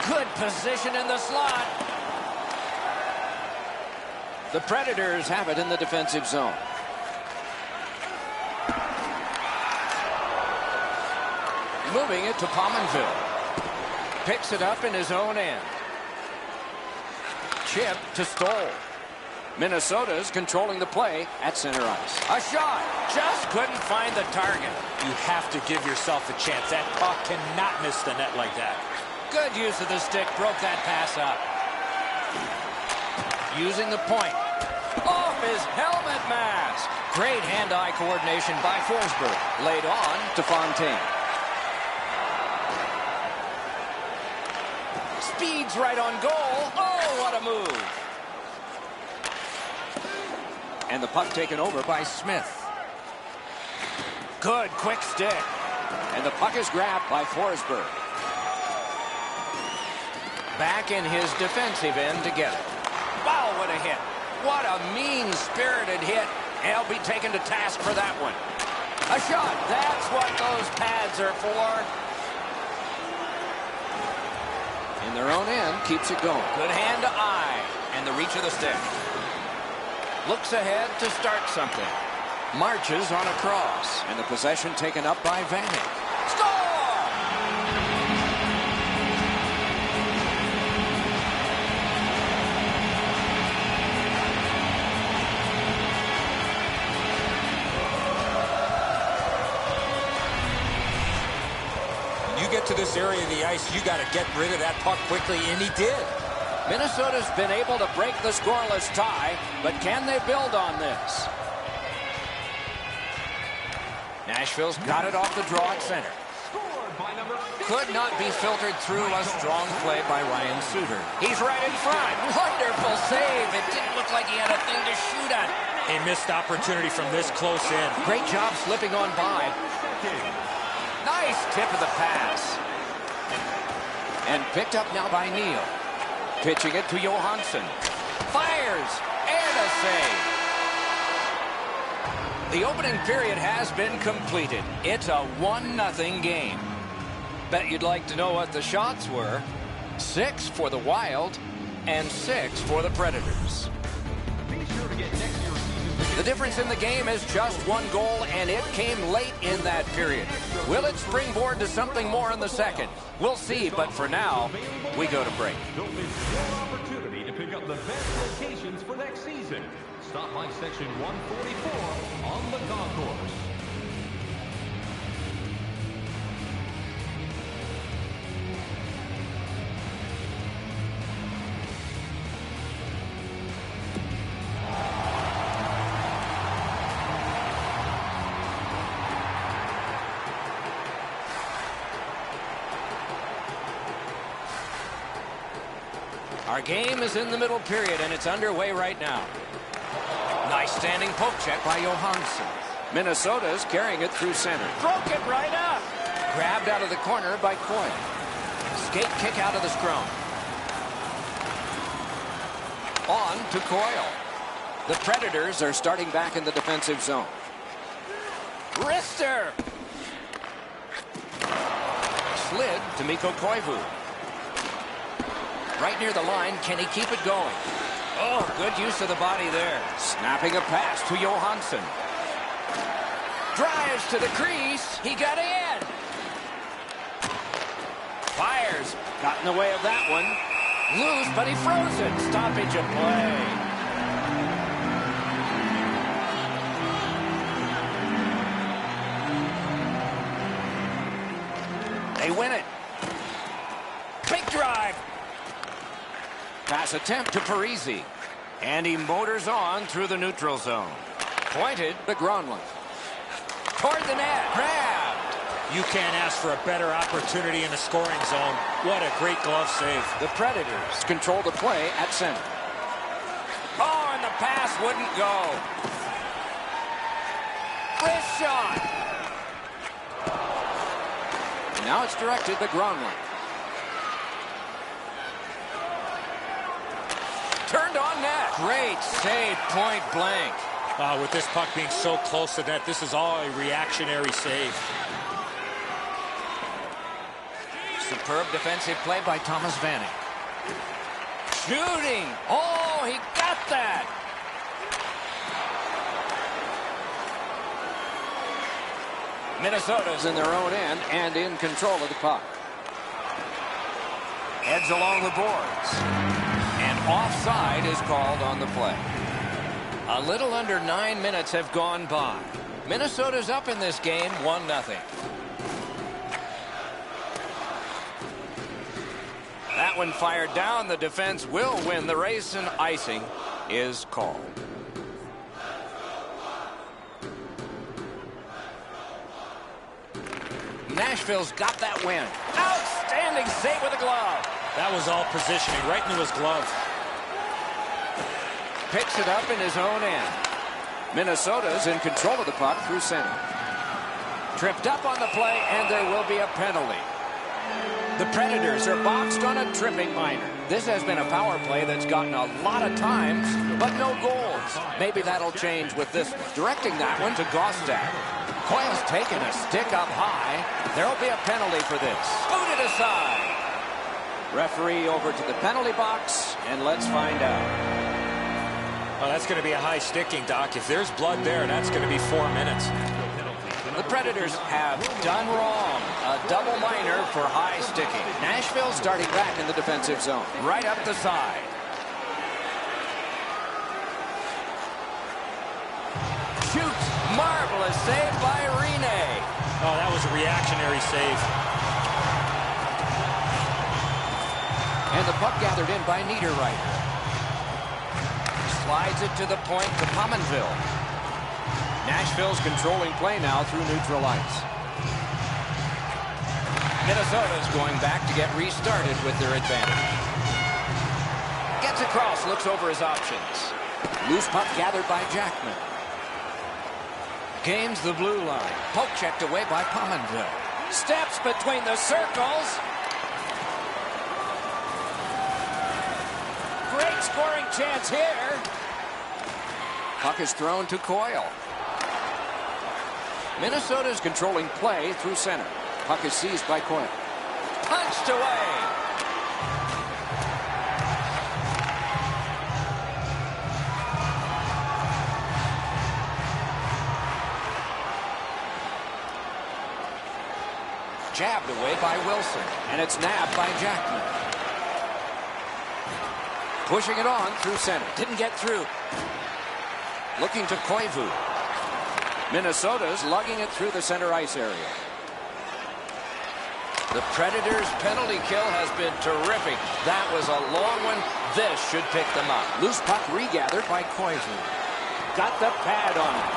Good position in the slot. The Predators have it in the defensive zone. Moving it to Pominville. Picks it up in his own end. Chip to Stoll. Minnesota's controlling the play at center ice. A shot. Just couldn't find the target. You have to give yourself a chance. That puck cannot miss the net like that. Good use of the stick. Broke that pass up. Using the point. Off his helmet mask. Great hand-eye coordination by Forsberg. Laid on to Fontaine. Speeds right on goal. Oh, what a move. And the puck taken over by Smith. Good quick stick. And the puck is grabbed by Forsberg. Back in his defensive end to get it. Wow, what a hit. What a mean-spirited hit. He'll be taken to task for that one. A shot. That's what those pads are for. In their own end, keeps it going. Good hand to eye. And the reach of the stick. Looks ahead to start something. Marches on a cross. And the possession taken up by Vanek. Score! You get to this area of the ice, you got to get rid of that puck quickly, and he did. Minnesota's been able to break the scoreless tie, but can they build on this? Nashville's got it off the draw at center. Could not be filtered through a strong play by Ryan Suter. He's right in front. Wonderful save. It didn't look like he had a thing to shoot at. A missed opportunity from this close in. Great job slipping on by. Nice tip of the pass. And picked up now by Neal. Pitching it to Johansson. Fires. And a save. The opening period has been completed. It's a 1-0 game. Bet you'd like to know what the shots were. 6 for the Wild and 6 for the Predators. The difference in the game is just 1 goal, and it came late in that period. Will it springboard to something more in the second? We'll see, but for now, we go to break. Don't miss your opportunity to pick up the best locations for next season. Stop by section 144 on the concourse. Our game is in the middle period, and it's underway right now. Nice standing poke check by Johansson. Minnesota's carrying it through center. Broke it right up. Grabbed out of the corner by Coyle. Skate kick out of the scrum. On to Coyle. The Predators are starting back in the defensive zone. Wrister. Slid to Mikko Koivu. Right near the line, can he keep it going? Oh, good use of the body there. Snapping a pass to Johansson. Drives to the crease. He got in. Fires. Got in the way of that one. Loose, but he froze it. Stoppage of play. They win it. Big drive. Pass attempt to Parise. And he motors on through the neutral zone. Pointed to Gronlund. Toward the net. Grabbed. You can't ask for a better opportunity in the scoring zone. What a great glove save. The Predators control the play at center. Oh, and the pass wouldn't go. Wrist shot. And now it's directed to Gronlund. Turned on net. Great save, point blank. With this puck being so close to net, this is all a reactionary save. Superb defensive play by Thomas Vanek. Shooting. Oh, he got that. Minnesota's in their own end and in control of the puck. Heads along the boards. And offside is called on the play. A little under 9 minutes have gone by. Minnesota's up in this game 1-0. That one fired down. The defense will win the race, and icing is called. Nashville's got that win. Outstanding save with a glove. That was all positioning right into his glove. Picks it up in his own end. Minnesota's in control of the puck through center. Tripped up on the play, and there will be a penalty. The Predators are boxed on a tripping minor. This has been a power play that's gotten a lot of times, but no goals. Maybe that'll change with this one. Directing that one to Gostad. Coyle's taking a stick up high. There'll be a penalty for this. Booted aside. Referee over to the penalty box, and let's find out. Oh, that's going to be a high sticking, Doc. If there's blood there, that's going to be 4 minutes. The Predators have done wrong. A double minor for high sticking. Nashville starting back in the defensive zone. Right up the side. Shoots. Marvelous save by Rene. Oh, that was a reactionary save. And the puck gathered in by Niederreiter. Slides it to the point to Pominville. Nashville's controlling play now through neutral ice. Minnesota's going back to get restarted with their advantage. Gets across, looks over his options. Loose puck gathered by Jackman. Gains the blue line. Poke checked away by Pominville. Steps between the circles. Great scoring chance here. Puck is thrown to Coyle. Minnesota's controlling play through center. Puck is seized by Coyle. Punched away. Jabbed away by Wilson. And it's nabbed by Jackman. Pushing it on through center. Didn't get through. Looking to Koivu. Minnesota's lugging it through the center ice area. The Predators' penalty kill has been terrific. That was a long one. This should pick them up. Loose puck regathered by Koivu. Got the pad on it.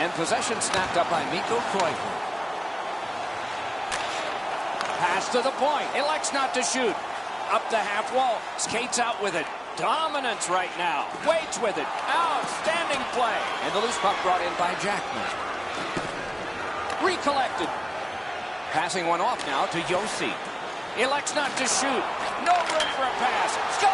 And possession snapped up by Mikko Koivu. Pass to the point. Elects not to shoot. Up the half wall. Skates out with it. Dominance right now. Waits with it. Outstanding play. And the loose puck brought in by Jackman. Recollected. Passing one off now to Yossi. Elects not to shoot. No room for a pass. Score!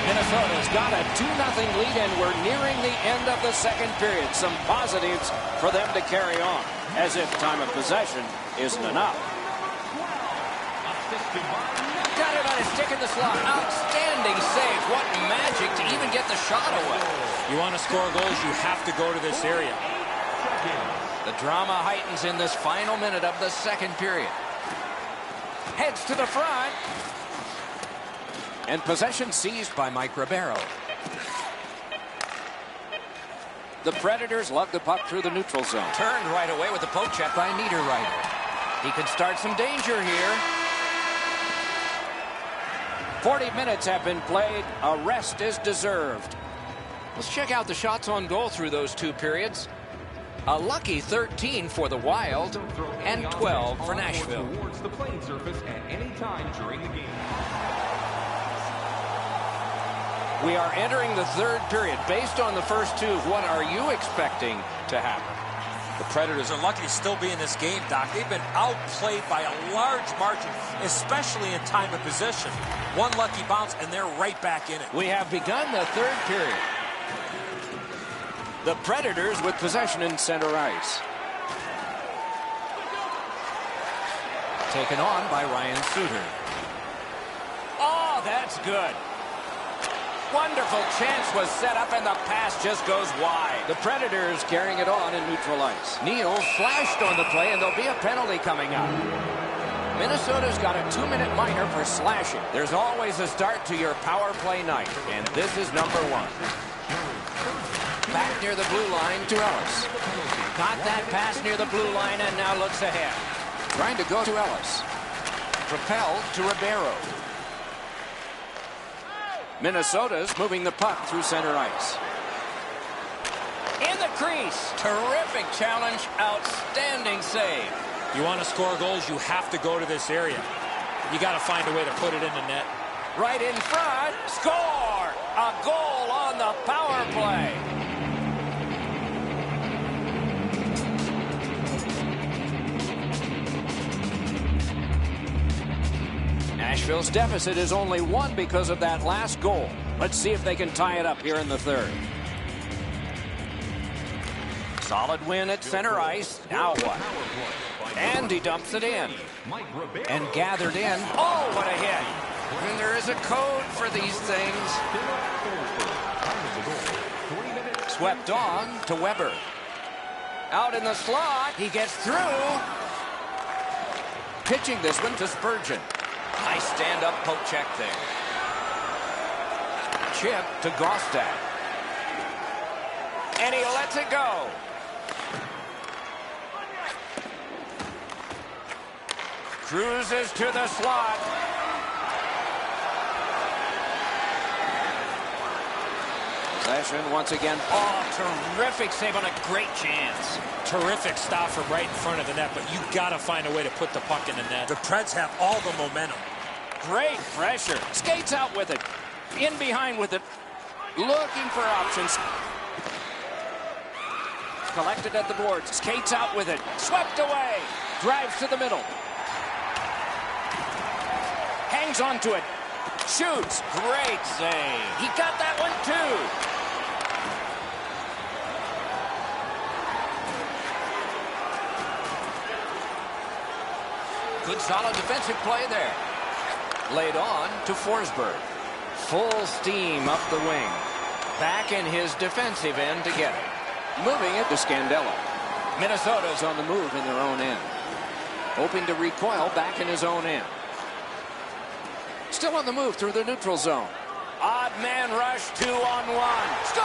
Minnesota's got a 2-0 lead, and we're nearing the end of the second period. Some positives for them to carry on, as if time of possession isn't enough. Got it on his stick in the slot. Outstanding save. What magic to even get the shot away. You want to score goals, you have to go to this area. The drama heightens in this final minute of the second period. Heads to the front. And possession seized by Mike Ribeiro. The Predators lug the puck through the neutral zone. Turned right away with the poke check by Niederreiter. He can start some danger here. 40 minutes have been played. A rest is deserved. Let's check out the shots on goal through those two periods. A lucky 13 for the Wild and 12 for Nashville. Towards the playing surface at any time during the game. We are entering the third period. Based on the first two, what are you expecting to happen? The Predators are lucky to still be in this game, Doc. They've been outplayed by a large margin, especially in time of possession. One lucky bounce, and they're right back in it. We have begun the third period. The Predators with possession in center ice. Taken on by Ryan Suter. Oh, that's good. Wonderful chance was set up, and the pass just goes wide. The Predators carrying it on in neutral ice. Neal flashed on the play, and there'll be a penalty coming up. Minnesota's got a 2-minute minor for slashing. There's always a start to your power play night, and this is number one. Back near the blue line to Ellis. Got that pass near the blue line, and now looks ahead. Trying to go to Ellis. Propelled to Ribeiro. Minnesota's moving the puck through center ice. In the crease. Terrific challenge. Outstanding save. You want to score goals, you have to go to this area. You got to find a way to put it in the net. Right in front. Score! A goal on the power play. Nashville's deficit is only 1 because of that last goal. Let's see if they can tie it up here in the third. Solid win at center ice. Now what? And he dumps it in. And gathered in. Oh, what a hit. And there is a code for these things. Swept on to Weber. Out in the slot. He gets through. Pitching this one to Spurgeon. Nice stand-up poke check there. Chip to Gostad. And he lets it go. Cruises to the slot. Possession once again. Oh, terrific save on a great chance. Terrific stop from right in front of the net, but you got to find a way to put the puck in the net. The Preds have all the momentum. Great pressure. Skates out with it. In behind with it. Looking for options. Collected at the boards. Skates out with it. Swept away. Drives to the middle. Hangs onto it. Shoots. Great save. He got that one too. Good solid defensive play there. Laid on to Forsberg. Full steam up the wing. Back in his defensive end to get it. Moving it to Scandella. Minnesota's on the move in their own end. Hoping to recoil back in his own end. Still on the move through the neutral zone. Odd man rush, 2-on-1. Score!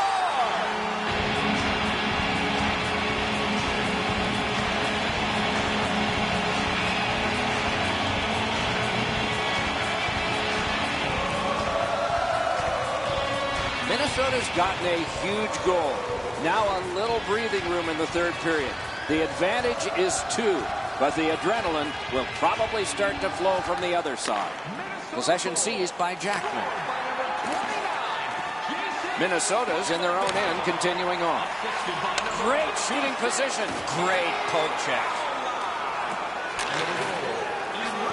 Minnesota's gotten a huge goal. Now a little breathing room in the third period. The advantage is 2, but the adrenaline will probably start to flow from the other side. Possession seized by Jackman. Minnesota's in their own end, continuing on. Great shooting position. Great poke check.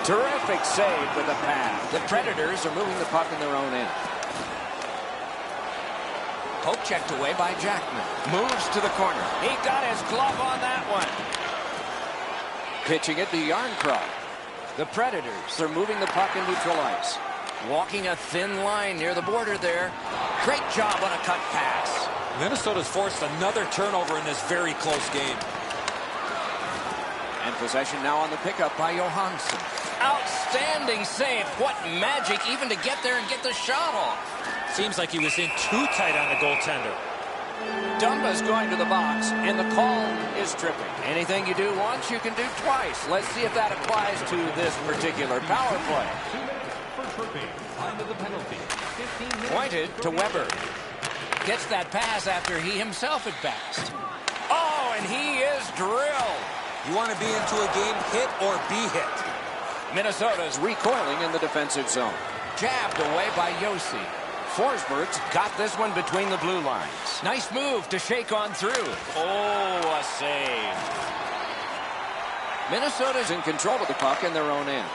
Terrific save with a pass. The Predators are moving the puck in their own end. Poke checked away by Jackman. Moves to the corner. He got his glove on that one. Pitching it to Yarncroft. The Predators are moving the puck in neutral ice. Walking a thin line near the border there. Great job on a cut pass. Minnesota's forced another turnover in this very close game. And possession now on the pickup by Johansson. Outstanding save. What magic even to get there and get the shot off. Seems like he was in too tight on the goaltender. Dumba's going to the box, and the call is tripping. Anything you do once, you can do twice. Let's see if that applies to this particular power play. Pointed to Weber. Gets that pass after he himself had passed. Oh, and he is drilled. You want to be into a game hit or be hit. Minnesota's recoiling in the defensive zone. Jabbed away by Yossi. Forsberg's got this one between the blue lines. Nice move to shake on through. Oh, a save. Minnesota's in control of the puck in their own end.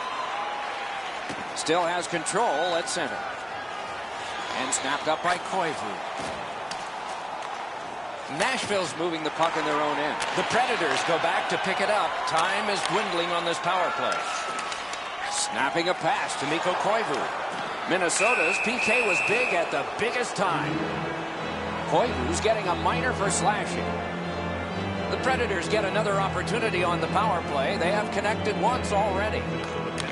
Still has control at center. And snapped up by Koivu. Nashville's moving the puck in their own end. The Predators go back to pick it up. Time is dwindling on this power play. Snapping a pass to Mikko Koivu. Minnesota's PK was big at the biggest time. Koivu's getting a minor for slashing. The Predators get another opportunity on the power play. They have connected once already.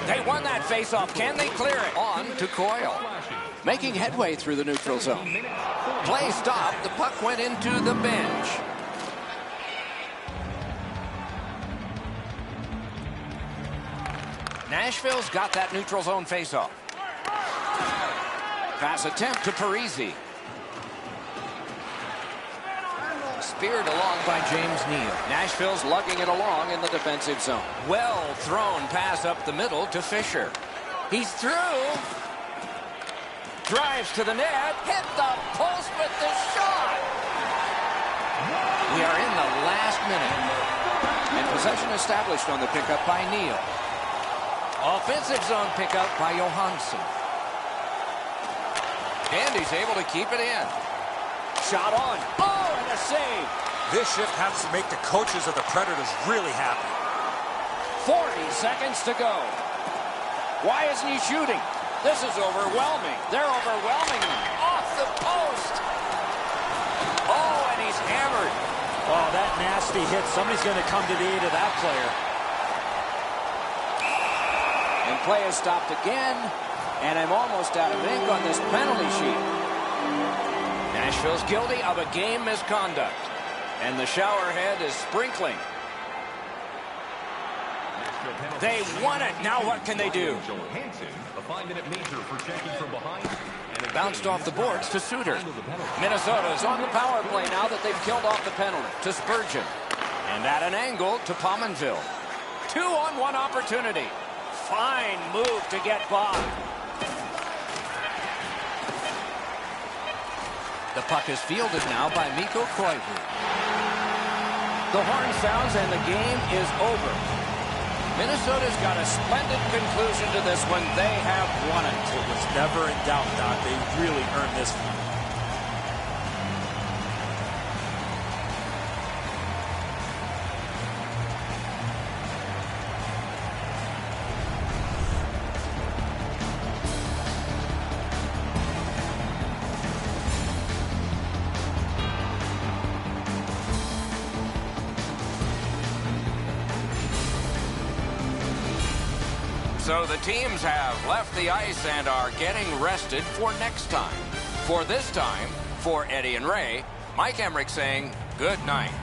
They won that faceoff. Can they clear it? On to Coyle. Making headway through the neutral zone. Play stopped. The puck went into the bench. Nashville's got that neutral zone faceoff. Pass attempt to Parisi. Speared along by James Neal. Nashville's lugging it along in the defensive zone. Well thrown pass up the middle to Fisher. He's through. Drives to the net. Hit the post with the shot. We are in the last minute. And possession established on the pickup by Neal. Offensive zone pickup by Johansson. And he's able to keep it in. Shot on. Oh, and a save. This shift has to make the coaches of the Predators really happy. 40 seconds to go. Why isn't he shooting? This is overwhelming. They're overwhelming him. Off the post. Oh, and he's hammered. Oh, that nasty hit. Somebody's going to come to the aid of that player. And play is stopped again. And I'm almost out of ink on this penalty sheet. Nashville's guilty of a game misconduct. And the shower head is sprinkling. They won it. Now what can they do? Bounced off the boards to Suter. Minnesota's on the power play now that they've killed off the penalty to Spurgeon. And at an angle to Pominville. 2-on-1 opportunity. Fine move to get by. The puck is fielded now by Mikko Koivu. The horn sounds and the game is over. Minnesota's got a splendid conclusion to this one. They have won it. It was never in doubt, Doc. They really earned this one. So the teams have left the ice and are getting rested for next time. For this time, for Eddie and Ray, Mike Emmerich saying good night.